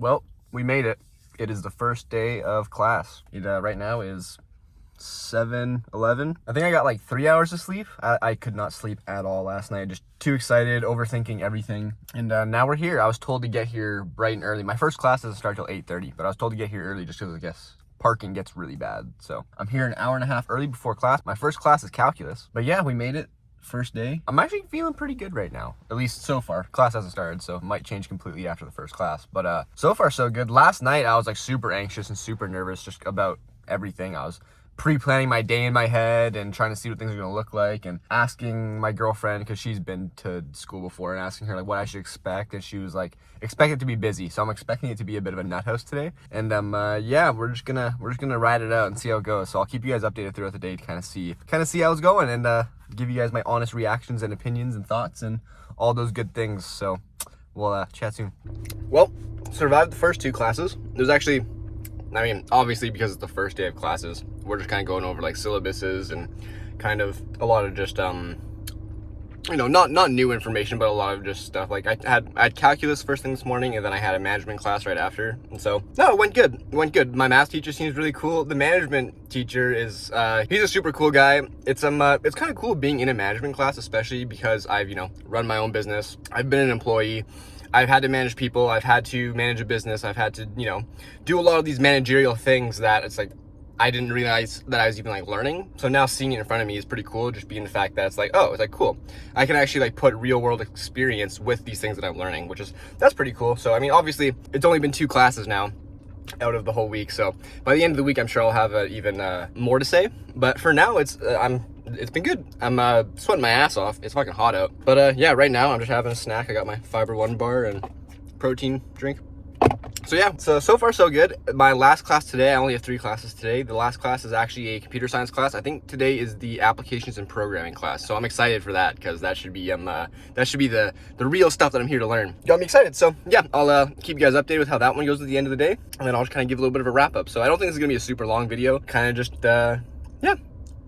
Well, we made it. It is the first day of class. It right now is 7:11. I think I got like 3 hours of sleep. I could not sleep at all last night. Just too excited, overthinking everything. And now we're here. I was told to get here bright and early. My first class doesn't start till 8:30, but I was told to get here early just because I guess parking gets really bad. So I'm here an hour and a half early before class. My first class is calculus. But yeah, we made it. First day. I'm actually feeling pretty good right now, at least so far. Class hasn't started, so it might change completely after the first class, but so far so good. Last night I was like super anxious and super nervous just about everything. I was pre-planning my day in my head and trying to see what things are going to look like, and asking my girlfriend, because she's been to school before, and asking her like what I should expect, and she was like, expect it to be busy. So I'm expecting it to be a bit of a nut house today, and yeah, we're just gonna ride it out and see how it goes. So I'll keep you guys updated throughout the day to kind of see how it's going, and give you guys my honest reactions and opinions and thoughts and all those good things. So we'll chat soon. Well, survived the first two classes. There's actually, I mean, obviously because it's the first day of classes, we're just kind of going over like syllabuses and kind of a lot of just you know, not new information, but a lot of just stuff. Like I had calculus first thing this morning, and then I had a management class right after. And so no, it went good. It went good. My math teacher seems really cool. The management teacher is he's a super cool guy. It's kind of cool being in a management class, especially because I've, you know, run my own business. I've been an employee. I've had to manage people. I've had to manage a business. I've had to, you know, do a lot of these managerial things that it's like I didn't realize that I was even like learning. So now seeing it in front of me is pretty cool, just being the fact that it's like, oh, it's like cool. I can actually like put real world experience with these things that I'm learning, that's pretty cool. So I mean, obviously it's only been 2 classes now out of the whole week. So by the end of the week, I'm sure I'll have even more to say. But for now, it's been good. I'm sweating my ass off. It's fucking hot out. But yeah, right now I'm just having a snack. I got my Fiber One bar and protein drink. So yeah, so far so good. My last class today, I only have 3 classes today. The last class is actually a computer science class. I think today is the applications and programming class. So I'm excited for that, because that should be the real stuff that I'm here to learn. Got me excited. So yeah, I'll keep you guys updated with how that one goes at the end of the day, and then I'll just kind of give a little bit of a wrap up. So I don't think this is gonna be a super long video. Kind of just yeah.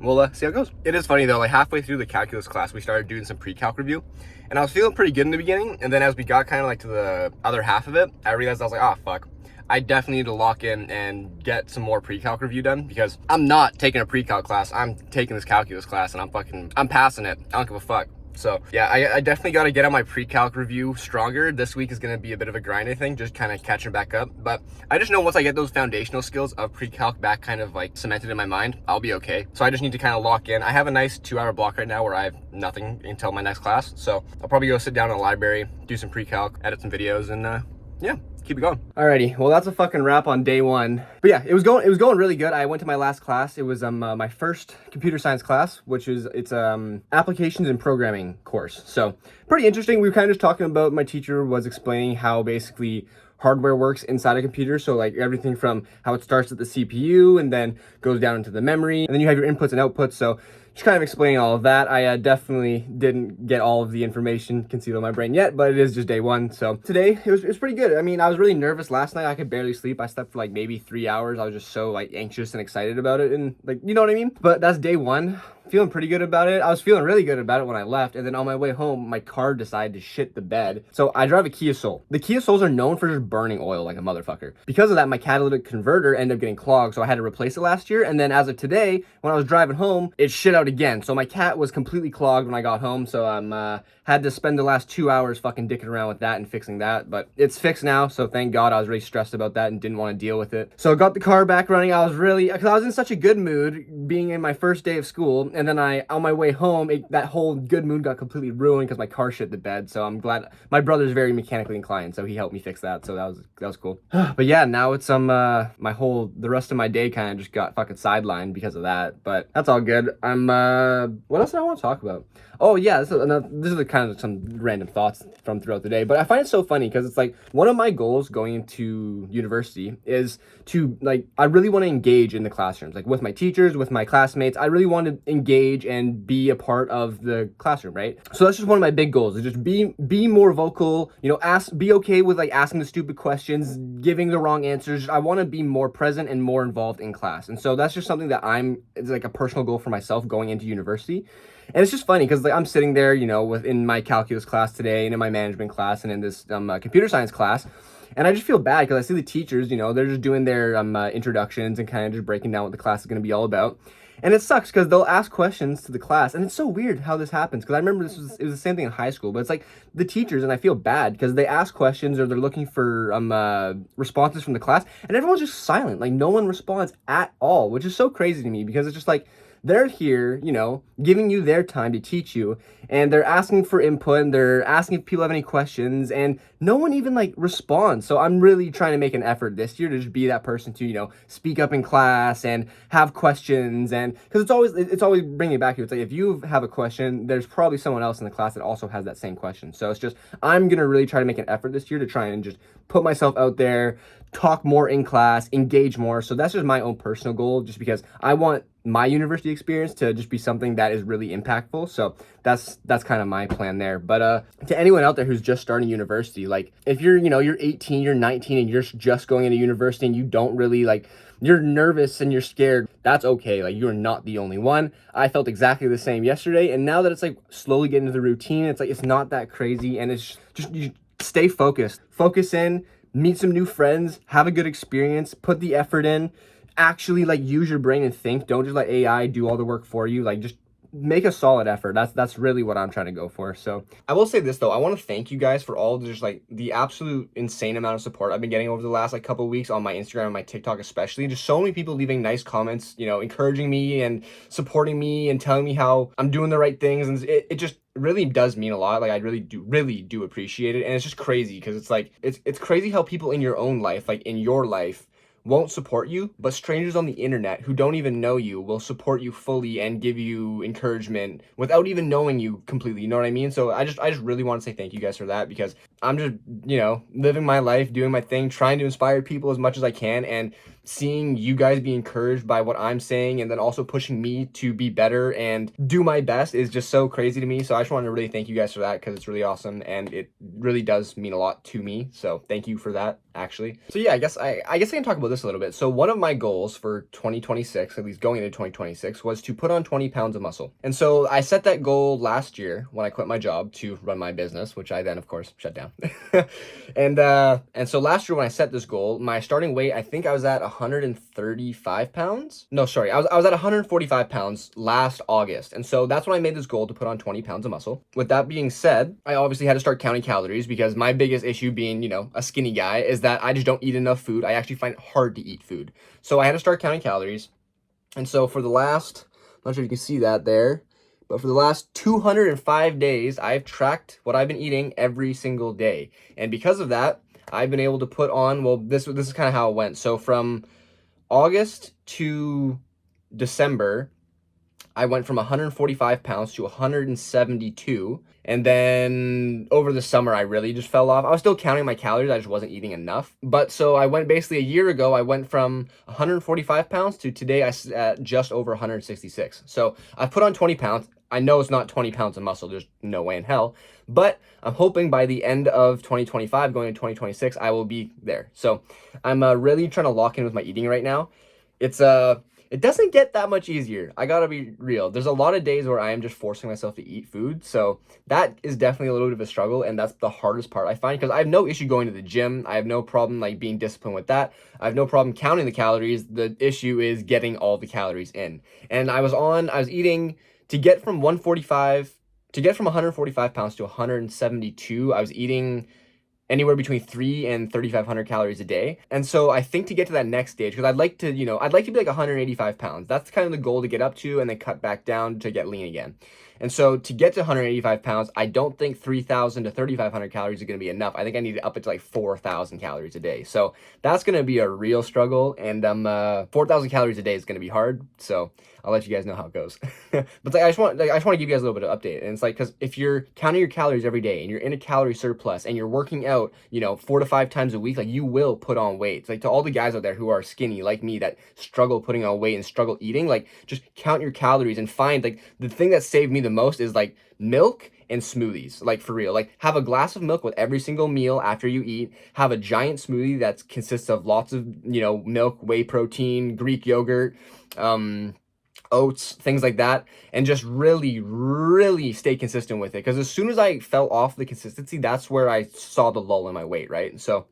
We'll see how it goes. It is funny though, like halfway through the calculus class, we started doing some pre-calc review, and I was feeling pretty good in the beginning, and then as we got kind of like to the other half of it, I realized I was like, oh fuck, I definitely need to lock in and get some more pre-calc review done, because I'm not taking a pre-calc class, I'm taking this calculus class, and I'm passing it. I don't give a fuck. So yeah, I definitely got to get on my pre-calc review stronger. This week is going to be a bit of a grind, I think, just kind of catching back up. But I just know once I get those foundational skills of pre-calc back kind of like cemented in my mind, I'll be okay. So I just need to kind of lock in. I have a nice 2-hour block right now where I have nothing until my next class. So I'll probably go sit down in the library, do some pre-calc, edit some videos, and yeah, keep it going. Alrighty, well that's a fucking wrap on day 1. But yeah, it was going really good. I went to my last class. It was my first computer science class, which is applications and programming course. So pretty interesting. We were kind of just talking about, my teacher was explaining how basically hardware works inside a computer. So like everything from how it starts at the CPU and then goes down into the memory, and then you have your inputs and outputs. So just kind of explaining all of that. I definitely didn't get all of the information concealed in my brain yet, but it is just day 1. So today it was pretty good. I mean, I was really nervous last night. I could barely sleep. I slept for like maybe 3 hours. I was just so like anxious and excited about it, and like, you know what I mean? But that's day 1. Feeling pretty good about it. I was feeling really good about it when I left, and then on my way home, my car decided to shit the bed. So I drive a Kia Soul. The Kia Souls are known for just burning oil like a motherfucker. Because of that, my catalytic converter ended up getting clogged, so I had to replace it last year. And then as of today, when I was driving home, it shit out again. So my cat was completely clogged when I got home, so had to spend the last 2 hours fucking dicking around with that and fixing that. But it's fixed now, so thank God. I was really stressed about that and didn't want to deal with it. So I got the car back running. Because I was in such a good mood being in my first day of school, and then on my way home, that whole good mood got completely ruined because my car shit the bed. So I'm glad. My brother's very mechanically inclined, so he helped me fix that. So that was cool. But yeah, now it's the rest of my day kind of just got fucking sidelined because of that. But that's all good. What else did I want to talk about? Oh yeah, this is kind of some random thoughts from throughout the day. But I find it so funny because it's like one of my goals going into university is to like, I really want to engage in the classrooms, like with my teachers, with my classmates. I really want to engage and be a part of the classroom, right? So that's just one of my big goals, is just be more vocal, you know, be okay with like asking the stupid questions, giving the wrong answers. I want to be more present and more involved in class. And so that's just something that it's like a personal goal for myself going into university. And it's just funny because like I'm sitting there, you know, within my calculus class today and in my management class and in this computer science class. And I just feel bad because I see the teachers, you know, they're just doing their introductions and kind of just breaking down what the class is going to be all about. And it sucks because they'll ask questions to the class, and it's so weird how this happens. Because I remember it was the same thing in high school, but it's like the teachers, and I feel bad because they ask questions or they're looking for responses from the class, and everyone's just silent. Like no one responds at all, which is so crazy to me because it's just like they're here, you know, giving you their time to teach you, and they're asking for input, and they're asking if people have any questions, and no one even like responds. So I'm really trying to make an effort this year to just be that person to, you know, speak up in class and have questions, and because it's always bringing it back to, it's like if you have a question, there's probably someone else in the class that also has that same question. So it's just I'm gonna really try to make an effort this year to try and just put myself out there, talk more in class, engage more. So that's just my own personal goal, just because I want my university experience to just be something that is really impactful. So that's kind of my plan there. But to anyone out there who's just starting university, like if you're, you know, you're 18, you're 19 and you're just going into university and you don't really like, you're nervous and you're scared, that's okay. Like you're not the only one. I felt exactly the same yesterday, and now that it's like slowly getting into the routine, it's like it's not that crazy, and it's just you stay focused. Focus in, meet some new friends, have a good experience, put the effort in, actually like use your brain and think. Don't just let AI do all the work for you. Like just make a solid effort. That's really what I'm trying to go for. So I will say this though, I want to thank you guys for all just like the absolute insane amount of support I've been getting over the last like couple of weeks on my Instagram and my TikTok especially. Just so many people leaving nice comments, you know, encouraging me and supporting me and telling me how I'm doing the right things, and it just really does mean a lot. Like I really do appreciate it. And it's just crazy because it's like it's crazy how people in your own life, like in your life, won't support you, but strangers on the internet who don't even know you will support you fully and give you encouragement without even knowing you completely. You know what I mean? So I just really want to say thank you guys for that, because I'm just, you know, living my life, doing my thing, trying to inspire people as much as I can, and seeing you guys be encouraged by what I'm saying and then also pushing me to be better and do my best is just so crazy to me. So I just want to really thank you guys for that, because it's really awesome and it really does mean a lot to me. So thank you for that, actually. So yeah, I guess I can talk about this a little bit. So one of my goals for 2026, at least going into 2026, was to put on 20 pounds of muscle. And so I set that goal last year when I quit my job to run my business, which I then of course shut down. and so last year when I set this goal, my starting weight, I think I was at 135 pounds. No, sorry, I was at 145 pounds last August. And so that's when I made this goal to put on 20 pounds of muscle. With that being said, I obviously had to start counting calories, because my biggest issue being, you know, a skinny guy, is that I just don't eat enough food. I actually find it hard to eat food. So I had to start counting calories. And so for the last, I'm not sure if you can see that there, but for the last 205 days, I've tracked what I've been eating every single day. And because of that, I've been able to put on, well, this is kind of how it went. So from August to December, I went from 145 pounds to 172. And then over the summer, I really just fell off. I was still counting my calories. I just wasn't eating enough. But so I went basically a year ago, I went from 145 pounds to today, I at just over 166. So I put on 20 pounds. I know it's not 20 pounds of muscle. There's no way in hell. But I'm hoping by the end of 2025, going into 2026, I will be there. So I'm really trying to lock in with my eating right now. It doesn't get that much easier. I gotta be real. There's a lot of days where I am just forcing myself to eat food. So that is definitely a little bit of a struggle. And that's the hardest part I find, because I have no issue going to the gym. I have no problem like being disciplined with that. I have no problem counting the calories. The issue is getting all the calories in. And I was eating to get from 145 pounds to 172. I was eating anywhere between 3 and 3,500 calories a day. And so I think to get to that next stage, because I'd like to be like 185 pounds. That's kind of the goal, to get up to and then cut back down to get lean again. And so to get to 185 pounds, I don't think 3,000 to 3,500 calories are going to be enough. I think I need to up it to like 4,000 calories a day. So that's going to be a real struggle. And 4,000 calories a day is going to be hard. So I'll let you guys know how it goes. But like, I just want to give you guys a little bit of update. And it's like, because if you're counting your calories every day and you're in a calorie surplus and you're working out, 4 to 5 times a week, like you will put on weight. It's like, to all the guys out there who are skinny like me that struggle putting on weight and struggle eating, like just count your calories and find, like, the thing that saved me the most is like milk and smoothies. Like, for real, like have a glass of milk with every single meal after you eat. Have a giant smoothie that consists of lots of milk, whey protein, Greek yogurt, oats, things like that, and just really stay consistent with it. Because as soon as I fell off the consistency, that's where I saw the lull in my weight, right? So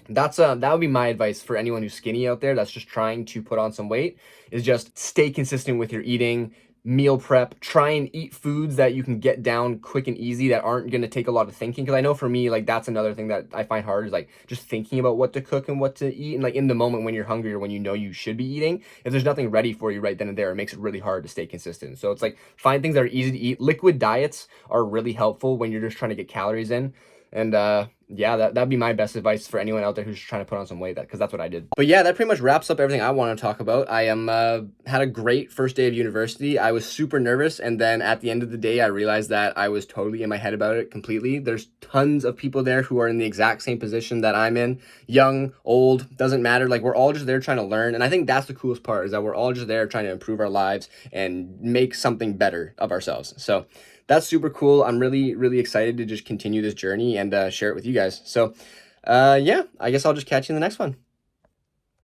that would be my advice for anyone who's skinny out there that's just trying to put on some weight, is just stay consistent with your eating, meal prep, try and eat foods that you can get down quick and easy that aren't going to take a lot of thinking. Because I know for me, like, that's another thing that I find hard, is like just thinking about what to cook and what to eat, and like in the moment when you're hungry or when you know you should be eating, if there's nothing ready for you right then and there, it makes it really hard to stay consistent. So it's like, find things that are easy to eat. Liquid diets are really helpful when you're just trying to get calories in. And yeah, that'd be my best advice for anyone out there who's trying to put on some weight, because that's what I did. But yeah, that pretty much wraps up everything I want to talk about. I had a great first day of university. I was super nervous, and then at the end of the day, I realized that I was totally in my head about it completely. There's tons of people there who are in the exact same position that I'm in. Young, old, doesn't matter. Like, we're all just there trying to learn, and I think that's the coolest part, is that we're all just there trying to improve our lives and make something better of ourselves. So that's super cool. I'm really excited to just continue this journey and share it with you guys. So yeah, I guess I'll just catch you in the next one.